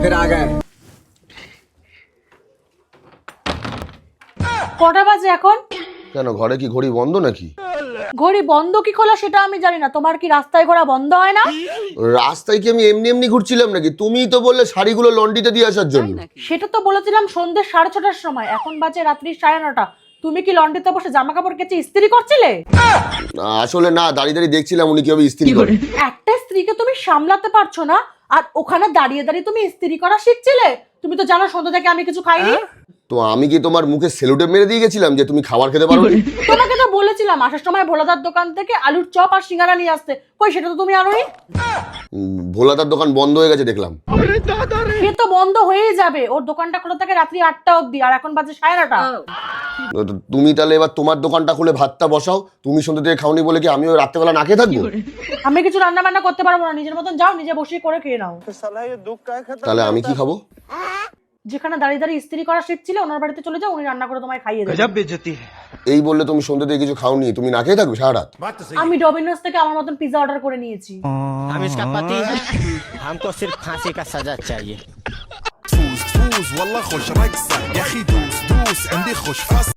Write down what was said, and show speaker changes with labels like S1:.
S1: फिर आ गए।
S2: কটা বাজে এখন?
S3: কেন ঘরে কি ঘড়ি বন্ধ নাকি?
S2: ঘড়ি বন্ধ কি খোলা সেটা আমি জানি না, তোমার কি রাস্তায় ঘোরা বন্ধ হয় না?
S3: রাস্তায় কি আমি এমনি এমনি ঘুরছিলাম নাকি? তুমিই তো বললে শাড়িগুলো লন্ড্রিতে দিয়ে আসার জন্য।
S2: সেটা তো বলেছিলাম সন্ধ্যে 6:30টার সময়, এখন বাজে রাত্রি 9:30। তুমি কি লন্ড্রিতে বসে জামা কাপড় কেচে ইস্ত্রি করছিলে?
S3: আসলে না, দাঁড়িয়ে দাঁড়িয়ে দেখছিলাম উনি কিভাবে ইস্ত্রি করে।
S2: একটা স্ত্রীকে তুমি সামলাতে পারছো না, আর ওখানে দাঁড়িয়ে দাঁড়িয়ে তুমি ইস্ত্রি করা শিখছিলে? তুমি তো জানো সন্ধ্যা থেকে আমি কিছু খাইনি।
S3: তো আমি কি তোমার মুখে সেলুটেপ মেরে দিয়ে গেছিলাম যে তুমি খাবার খেতে পারো?
S2: তোমাকে তো বলেছিলাম আসার সময় ভোলাদার দোকান থেকে আলুর চপ আর সিঙ্গারা নিয়ে আসতে, কই সেটা তো তুমি আনোনি।
S3: ভোলাদার দোকান বন্ধ হয়ে গেছে দেখলাম।
S2: সে তো বন্ধ হয়েই যাবে, ওর দোকানটা খোলা থাকে রাত্রি 8টা অবধি, আর এখন বাজে 9:30।
S3: তো তুমি তাহলে এবার তোমার দোকানটা খুলে ভাতটা বসাও। তুমি সন্ধ্যা থেকে খাওনি বলে কি আমিও রাত্রেবেলা না খেয়ে থাকবো?
S2: আমি কিছু রান্না বান্না করতে পারবো না, নিজের মতন যাও, নিজে বসে করে খেয়ে নাও।
S3: তাহলে আমি কি খাবো?
S2: যেখানে দাঁড়িয়ে দাঁড়িয়ে ইস্ত্রি করা শিখছিলে ওনার বাড়িতে চলে যাও, উনি রান্না করে তোমায় খাইয়ে দেবেন।
S3: এই বললে তুমি সন্ধ্যা থেকে কিছু খাওনি, তুমি না খেয়ে থাকবে সারা রাত?
S2: আমি ডমিনোস থেকে আমার মতন পিৎজা অর্ডার করে নিয়েছি।
S4: हम इसका पति है, हमको सिर्फ फांसी का सजा चाहिए।
S5: فوز والله خوش رقصة يا اخي دوس دوس عندي خوش فصل